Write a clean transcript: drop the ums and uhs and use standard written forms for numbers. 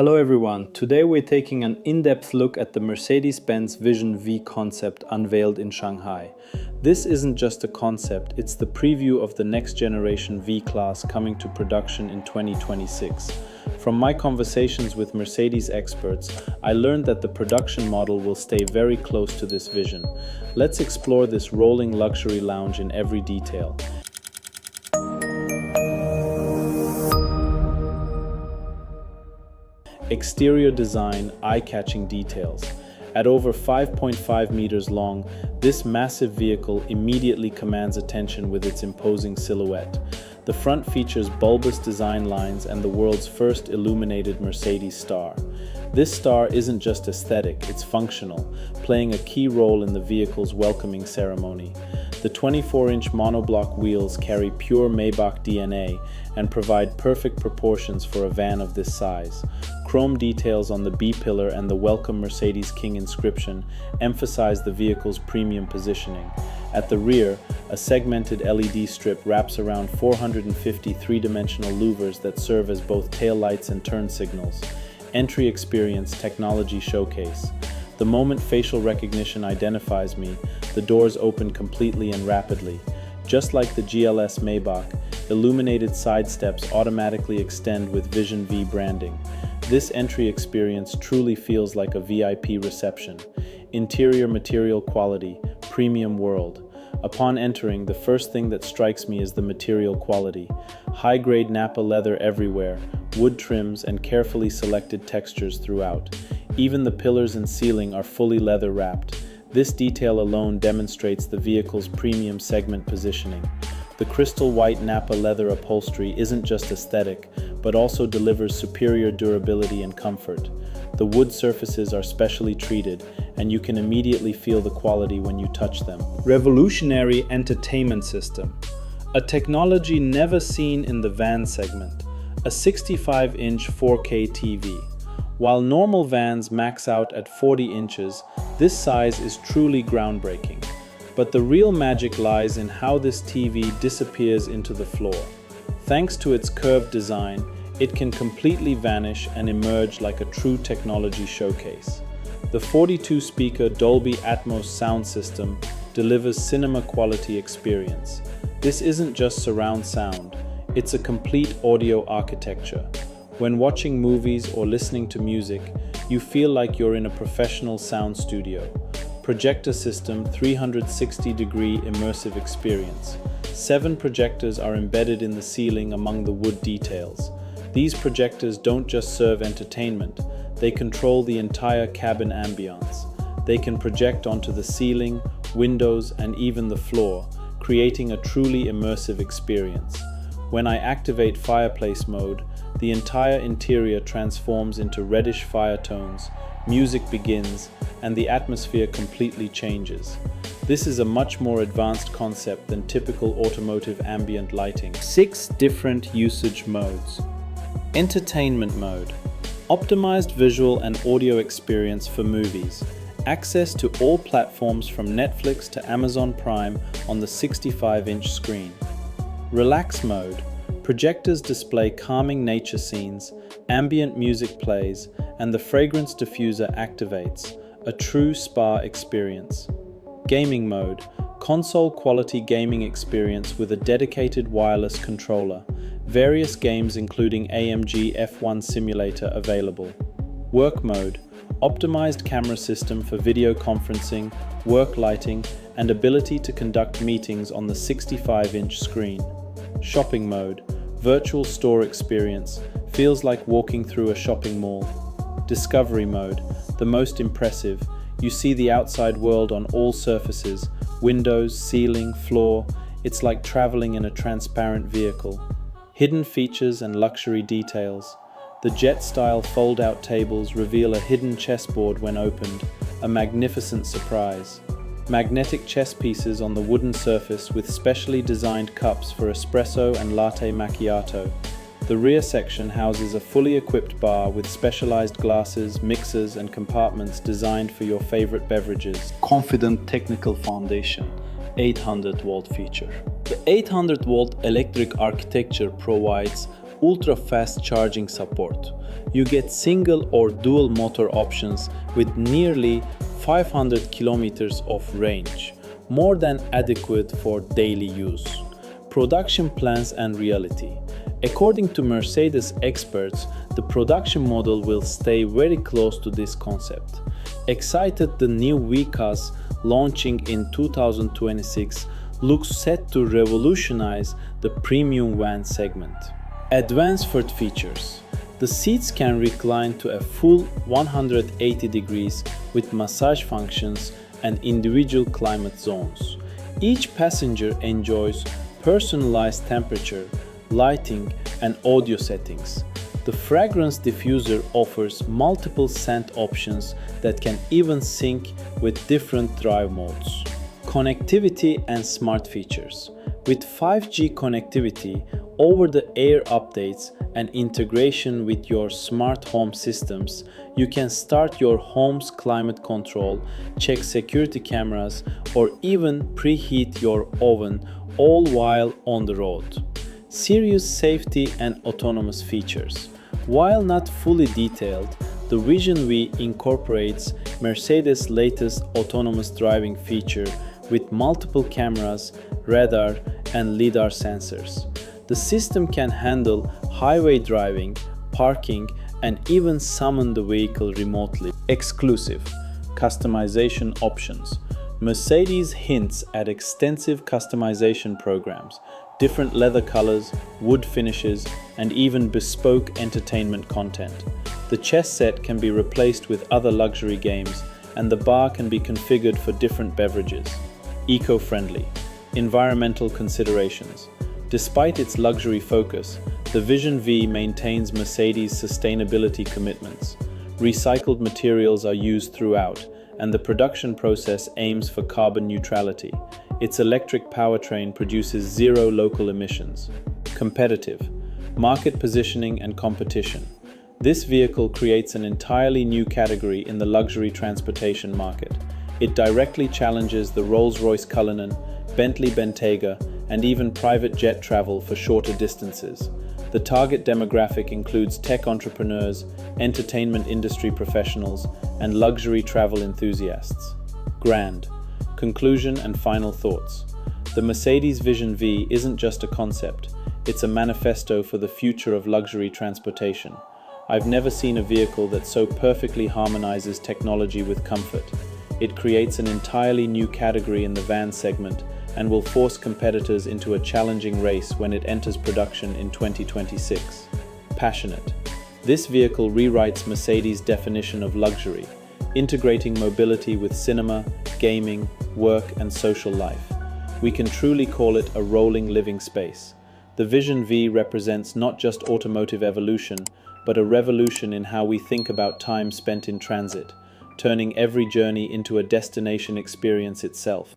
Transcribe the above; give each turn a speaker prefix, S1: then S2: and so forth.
S1: Hello everyone, today we're taking an in-depth look at the Mercedes-Benz Vision V concept unveiled in Shanghai. This isn't just a concept, it's the preview of the next generation V-Class coming to production in 2026. From my conversations with Mercedes experts, I learned that the production model will stay very close to this vision. Let's explore this rolling luxury lounge in every detail. Exterior design, eye-catching details. At over 5.5 meters long, this massive vehicle immediately commands attention with its imposing silhouette. The front features bulbous design lines and the world's first illuminated Mercedes star. This star isn't just aesthetic, it's functional, playing a key role in the vehicle's welcoming ceremony. The 24-inch monoblock wheels carry pure Maybach DNA and provide perfect proportions for a van of this size. Chrome details on the B-pillar and the Welcome Mercedes King inscription emphasize the vehicle's premium positioning. At the rear, a segmented LED strip wraps around 450 three-dimensional louvers that serve as both taillights and turn signals. Entry experience technology showcase. The moment facial recognition identifies me, the doors open completely and rapidly. Just like the GLS Maybach, illuminated side steps automatically extend with Vision V branding. This entry experience truly feels like a VIP reception. Interior material quality, premium world. Upon entering, the first thing that strikes me is the material quality. High-grade Napa leather everywhere, wood trims and carefully selected textures throughout. Even the pillars and ceiling are fully leather-wrapped. This detail alone demonstrates the vehicle's premium segment positioning. The crystal white Napa leather upholstery isn't just aesthetic, but also delivers superior durability and comfort. The wood surfaces are specially treated, and you can immediately feel the quality when you touch them. Revolutionary entertainment system. A technology never seen in the van segment. A 65-inch 4K TV. While normal vans max out at 40 inches, this size is truly groundbreaking. But the real magic lies in how this TV disappears into the floor. Thanks to its curved design, it can completely vanish and emerge like a true technology showcase. The 42-speaker Dolby Atmos sound system delivers cinema-quality experience. This isn't just surround sound, it's a complete audio architecture. When watching movies or listening to music, you feel like you're in a professional sound studio. Projector System 360-degree immersive experience. 7 projectors are embedded in the ceiling among the wood details. These projectors don't just serve entertainment, they control the entire cabin ambience. They can project onto the ceiling, windows, and even the floor, creating a truly immersive experience. When I activate fireplace mode, the entire interior transforms into reddish fire tones, music begins, and the atmosphere completely changes. This is a much more advanced concept than typical automotive ambient lighting. 6 different usage modes. Entertainment mode. Optimized visual and audio experience for movies. Access to all platforms from Netflix to Amazon Prime on the 65-inch screen. Relax mode. Projectors display calming nature scenes, ambient music plays, and the fragrance diffuser activates, a true spa experience. Gaming mode. Console-quality gaming experience with a dedicated wireless controller. Various games including AMG F1 Simulator available. Work mode. Optimized camera system for video conferencing, work lighting, and ability to conduct meetings on the 65-inch screen. Shopping mode. Virtual store experience. Feels like walking through a shopping mall. Discovery mode. The most impressive. You see the outside world on all surfaces. Windows, ceiling, floor. It's like traveling in a transparent vehicle. Hidden features and luxury details. The jet-style fold-out tables reveal a hidden chessboard when opened. A magnificent surprise. Magnetic chess pieces on the wooden surface with specially designed cups for espresso and latte macchiato. The rear section houses a fully equipped bar with specialized glasses, mixers, and compartments designed for your favorite beverages. Confident technical foundation. 800-volt feature. The 800-volt electric architecture provides ultra-fast charging support. You get single or dual motor options with nearly 500 kilometers of range, more than adequate for daily use. Production plans and reality. According to Mercedes experts, the production model will stay very close to this concept. Excited, the new V-Class launching in 2026 looks set to revolutionize the premium van segment. Advanced features. The seats can recline to a full 180 degrees with massage functions and individual climate zones. Each passenger enjoys personalized temperature, lighting, and audio settings. The fragrance diffuser offers multiple scent options that can even sync with different drive modes. Connectivity and smart features. With 5G connectivity, over-the-air updates, and integration with your smart home systems, you can start your home's climate control, check security cameras, or even preheat your oven, all while on the road. Serious safety and autonomous features. While not fully detailed, the Vision V incorporates Mercedes' latest autonomous driving feature with multiple cameras, radar, and LiDAR sensors. The system can handle highway driving, parking, and even summon the vehicle remotely. Exclusive customization options. Mercedes hints at extensive customization programs, different leather colors, wood finishes, and even bespoke entertainment content. The chess set can be replaced with other luxury games, and the bar can be configured for different beverages. Eco-friendly. Environmental considerations. Despite its luxury focus, the Vision V maintains Mercedes' sustainability commitments. Recycled materials are used throughout, and the production process aims for carbon neutrality. Its electric powertrain produces zero local emissions. Competitive. Market positioning and competition. This vehicle creates an entirely new category in the luxury transportation market. It directly challenges the Rolls-Royce Cullinan, Bentley Bentayga, and even private jet travel for shorter distances. The target demographic includes tech entrepreneurs, entertainment industry professionals, and luxury travel enthusiasts. Grand. Conclusion and final thoughts. The Mercedes Vision V isn't just a concept, it's a manifesto for the future of luxury transportation. I've never seen a vehicle that so perfectly harmonizes technology with comfort. It creates an entirely new category in the van segment and will force competitors into a challenging race when it enters production in 2026. Passionate. This vehicle rewrites Mercedes' definition of luxury, integrating mobility with cinema, gaming, work, and social life. We can truly call it a rolling living space. The Vision V represents not just automotive evolution, but a revolution in how we think about time spent in transit, turning every journey into a destination experience itself.